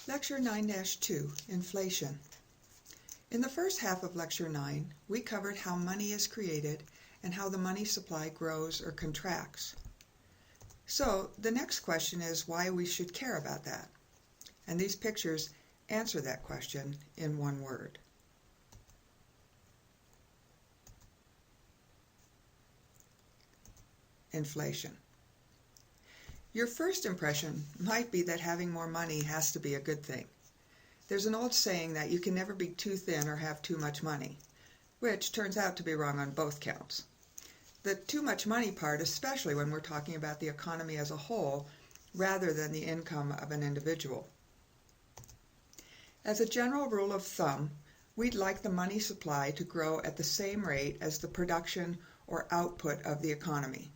Lecture 9-2, Inflation. In the first half of Lecture 9, we covered how money is created and how the money supply grows or contracts. So the next question is why we should care about that. And these pictures answer that question in one word. Inflation. Your first impression might be that having more money has to be a good thing. There's an old saying that you can never be too thin or have too much money, which turns out to be wrong on both counts. The too much money part, especially when we're talking about the economy as a whole, rather than the income of an individual. As a general rule of thumb, we'd like the money supply to grow at the same rate as the production or output of the economy,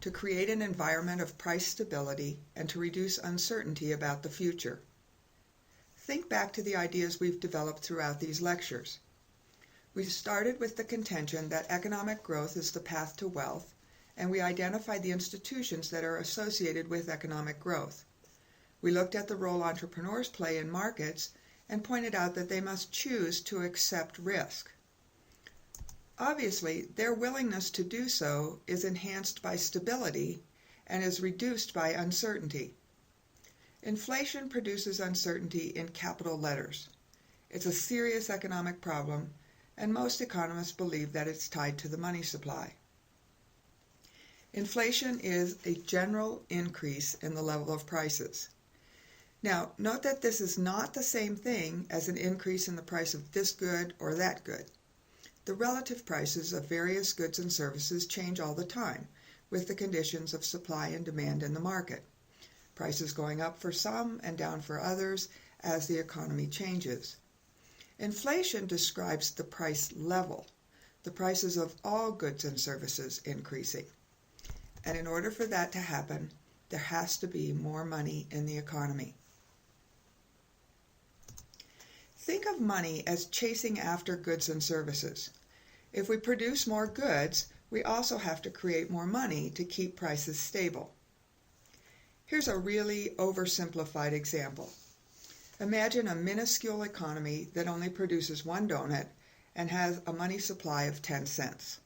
to create an environment of price stability and to reduce uncertainty about the future. Think back to the ideas we've developed throughout these lectures. We started with the contention that economic growth is the path to wealth, and we identified the institutions that are associated with economic growth. We looked at the role entrepreneurs play in markets and pointed out that they must choose to accept risk. Obviously, their willingness to do so is enhanced by stability and is reduced by uncertainty. Inflation produces uncertainty in capital letters. It's a serious economic problem, and most economists believe that it's tied to the money supply. Inflation is a general increase in the level of prices. Now, note that this is not the same thing as an increase in the price of this good or that good. The relative prices of various goods and services change all the time, with the conditions of supply and demand in the market. Prices going up for some and down for others as the economy changes. Inflation describes the price level, the prices of all goods and services increasing. And in order for that to happen, there has to be more money in the economy. Think of money as chasing after goods and services. If we produce more goods, we also have to create more money to keep prices stable. Here's a really oversimplified example. Imagine a minuscule economy that only produces one donut and has a money supply of 10 cents.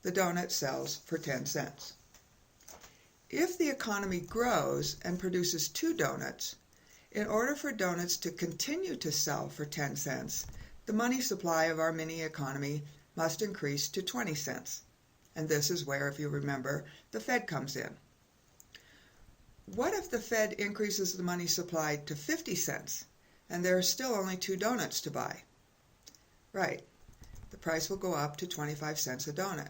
The donut sells for 10 cents. If the economy grows and produces 2 donuts, in order for donuts to continue to sell for 10 cents, the money supply of our mini economy must increase to 20 cents. And this is where, if you remember, the Fed comes in. What if the Fed increases the money supply to 50 cents and there are still only 2 donuts to buy? Right, the price will go up to 25 cents a donut.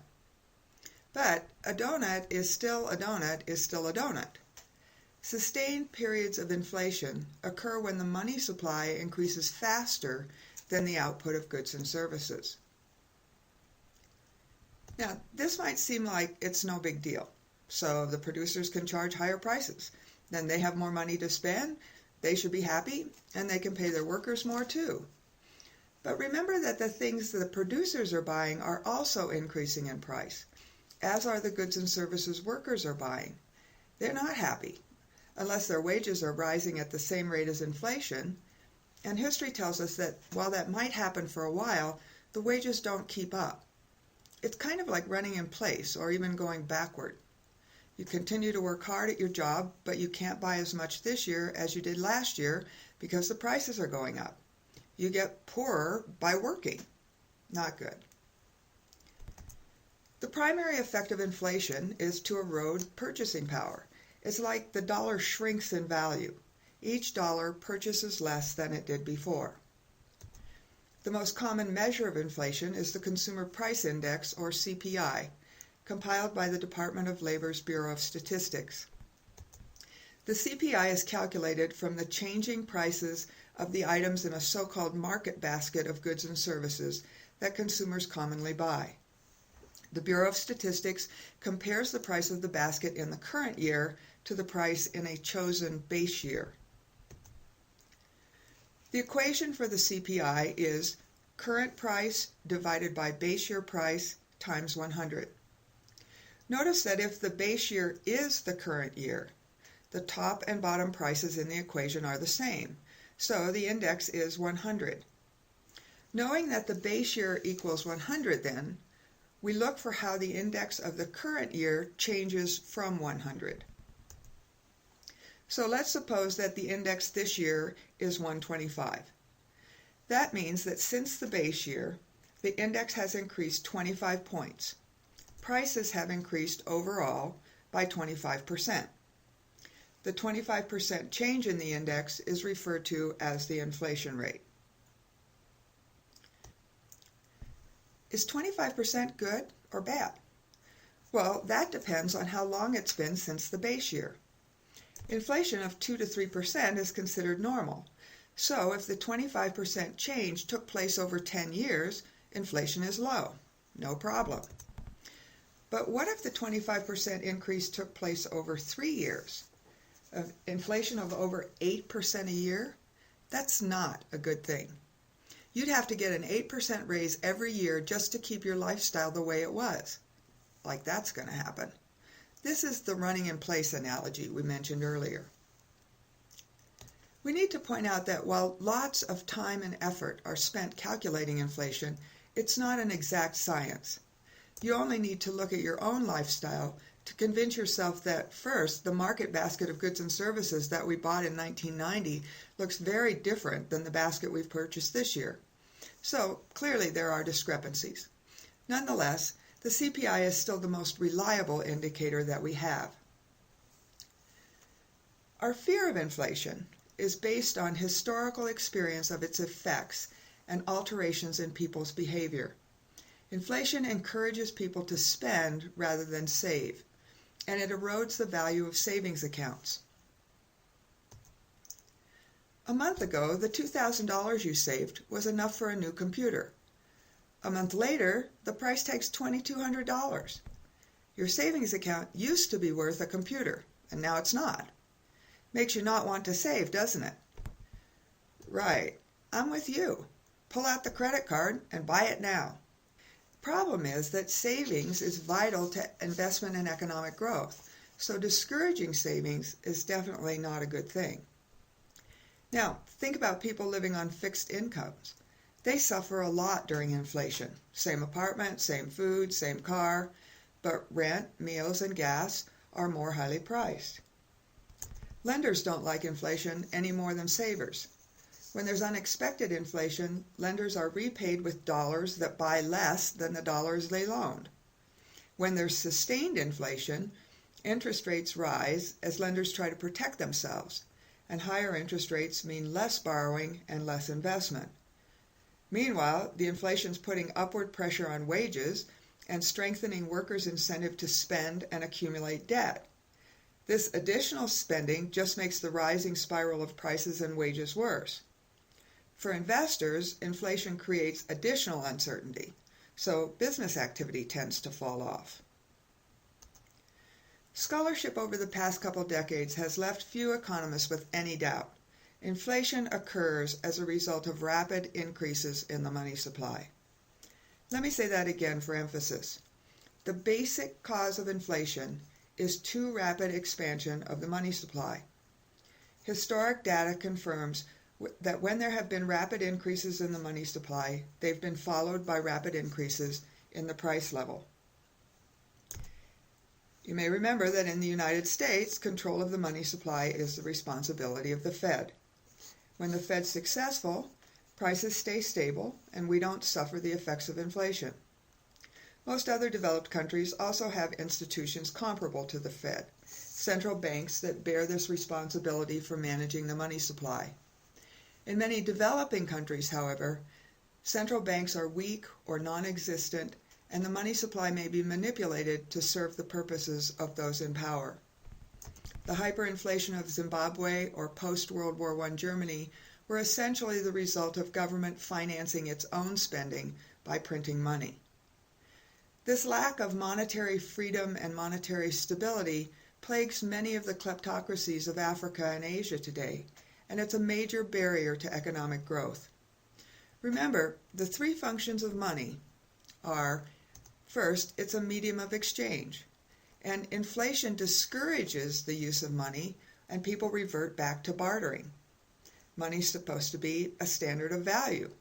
But a donut is still a donut is still a donut. Sustained periods of inflation occur when the money supply increases faster than the output of goods and services. Now, this might seem like it's no big deal. So the producers can charge higher prices. Then they have more money to spend, they should be happy, and they can pay their workers more too. But remember that the things that the producers are buying are also increasing in price, as are the goods and services workers are buying. They're not happy, unless their wages are rising at the same rate as inflation. And history tells us that while that might happen for a while, the wages don't keep up. It's kind of like running in place or even going backward. You continue to work hard at your job, but you can't buy as much this year as you did last year because the prices are going up. You get poorer by working. Not good. The primary effect of inflation is to erode purchasing power. It's like the dollar shrinks in value. Each dollar purchases less than it did before. The most common measure of inflation is the Consumer Price Index, or CPI, compiled by the Department of Labor's Bureau of Statistics. The CPI is calculated from the changing prices of the items in a so-called market basket of goods and services that consumers commonly buy. The Bureau of Statistics compares the price of the basket in the current year to the price in a chosen base year. The equation for the CPI is current price divided by base year price times 100. Notice that if the base year is the current year, the top and bottom prices in the equation are the same, so the index is 100. Knowing that the base year equals 100 then, we look for how the index of the current year changes from 100. So let's suppose that the index this year is 125. That means that since the base year, the index has increased 25 points. Prices have increased overall by 25%. The 25% change in the index is referred to as the inflation rate. Is 25% good or bad? Well, that depends on how long it's been since the base year. Inflation of 2 to 3% is considered normal. So if the 25% change took place over 10 years, inflation is low. No problem. But what if the 25% increase took place over 3 years? Inflation of over 8% a year? That's not a good thing. You'd have to get an 8% raise every year just to keep your lifestyle the way it was. Like that's going to happen. This is the running in place analogy we mentioned earlier. We need to point out that while lots of time and effort are spent calculating inflation, it's not an exact science. You only need to look at your own lifestyle to convince yourself that, first, the market basket of goods and services that we bought in 1990 looks very different than the basket we've purchased this year. So, clearly there are discrepancies. Nonetheless, the CPI is still the most reliable indicator that we have. Our fear of inflation is based on historical experience of its effects and alterations in people's behavior. Inflation encourages people to spend rather than save, and it erodes the value of savings accounts. A month ago, the $2,000 you saved was enough for a new computer. A month later, the price tag's $2,200. Your savings account used to be worth a computer, and now it's not. Makes you not want to save, doesn't it? Right, I'm with you. Pull out the credit card and buy it now. Problem is that savings is vital to investment and economic growth, so discouraging savings is definitely not a good thing. Now, think about people living on fixed incomes. They suffer a lot during inflation. Same apartment, same food, same car, but rent, meals, and gas are more highly priced. Lenders don't like inflation any more than savers. When there's unexpected inflation, lenders are repaid with dollars that buy less than the dollars they loaned. When there's sustained inflation, interest rates rise as lenders try to protect themselves, and higher interest rates mean less borrowing and less investment. Meanwhile, the inflation's putting upward pressure on wages and strengthening workers' incentive to spend and accumulate debt. This additional spending just makes the rising spiral of prices and wages worse. For investors, inflation creates additional uncertainty, so business activity tends to fall off. Scholarship over the past couple decades has left few economists with any doubt. Inflation occurs as a result of rapid increases in the money supply. Let me say that again for emphasis. The basic cause of inflation is too rapid expansion of the money supply. Historic data confirms that when there have been rapid increases in the money supply, they've been followed by rapid increases in the price level. You may remember that in the United States, control of the money supply is the responsibility of the Fed. When the Fed's successful, prices stay stable and we don't suffer the effects of inflation. Most other developed countries also have institutions comparable to the Fed, central banks that bear this responsibility for managing the money supply. In many developing countries, however, central banks are weak or non-existent, and the money supply may be manipulated to serve the purposes of those in power. The hyperinflation of Zimbabwe or post-World War I Germany were essentially the result of government financing its own spending by printing money. This lack of monetary freedom and monetary stability plagues many of the kleptocracies of Africa and Asia today, and it's a major barrier to economic growth. Remember, the three functions of money are, first, it's a medium of exchange, and inflation discourages the use of money, and people revert back to bartering. Money's supposed to be a standard of value.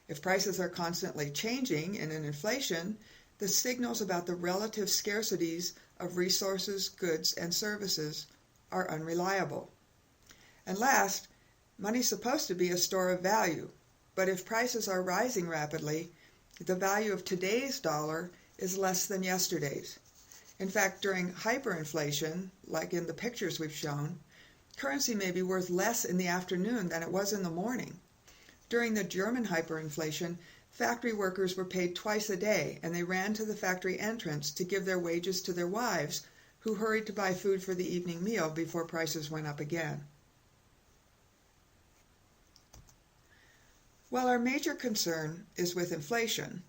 If prices are constantly changing in an inflation, the signals about the relative scarcities of resources, goods, and services are unreliable. And last, money's supposed to be a store of value, but if prices are rising rapidly, the value of today's dollar is less than yesterday's. In fact, during hyperinflation, like in the pictures we've shown, currency may be worth less in the afternoon than it was in the morning. During the German hyperinflation, factory workers were paid twice a day, and they ran to the factory entrance to give their wages to their wives, who hurried to buy food for the evening meal before prices went up again. While our major concern is with inflation,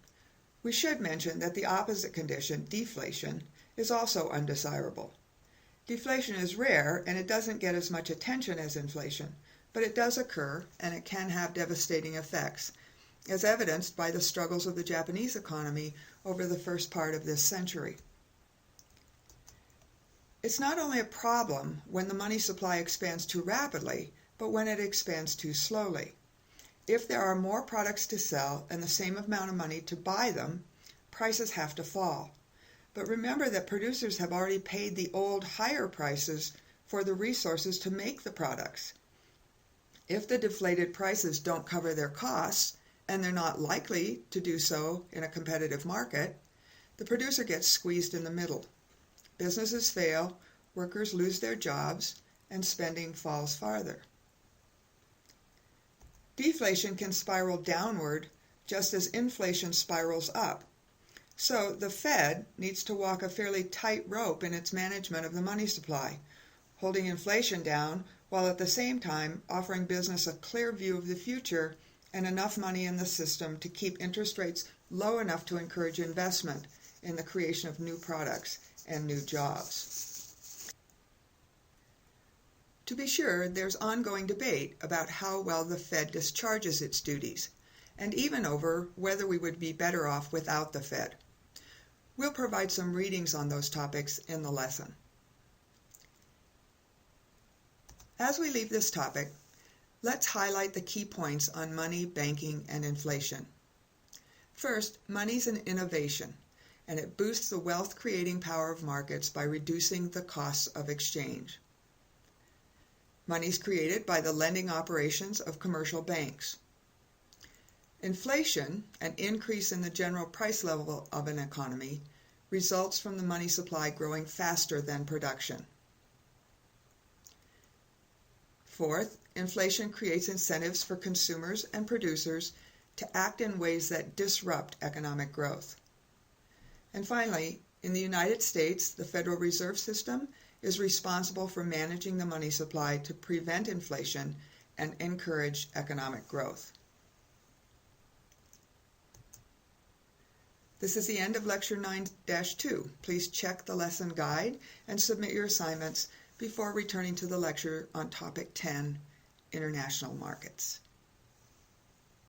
we should mention that the opposite condition, deflation, is also undesirable. Deflation is rare and it doesn't get as much attention as inflation, but it does occur and it can have devastating effects, as evidenced by the struggles of the Japanese economy over the first part of this century. It's not only a problem when the money supply expands too rapidly, but when it expands too slowly. If there are more products to sell and the same amount of money to buy them, prices have to fall. But remember that producers have already paid the old higher prices for the resources to make the products. If the deflated prices don't cover their costs, and they're not likely to do so in a competitive market, the producer gets squeezed in the middle. Businesses fail, workers lose their jobs, and spending falls farther. Deflation can spiral downward just as inflation spirals up. So the Fed needs to walk a fairly tight rope in its management of the money supply, holding inflation down while at the same time offering business a clear view of the future and enough money in the system to keep interest rates low enough to encourage investment in the creation of new products and new jobs. To be sure, there's ongoing debate about how well the Fed discharges its duties, and even over whether we would be better off without the Fed. We'll provide some readings on those topics in the lesson. As we leave this topic, let's highlight the key points on money, banking, and inflation. First, money's an innovation, and it boosts the wealth-creating power of markets by reducing the costs of exchange. Money is created by the lending operations of commercial banks. Inflation, an increase in the general price level of an economy, results from the money supply growing faster than production. Fourth, inflation creates incentives for consumers and producers to act in ways that disrupt economic growth. And finally, in the United States, the Federal Reserve System is responsible for managing the money supply to prevent inflation and encourage economic growth. This is the end of Lecture 9-2. Please check the lesson guide and submit your assignments before returning to the lecture on Topic 10, International Markets.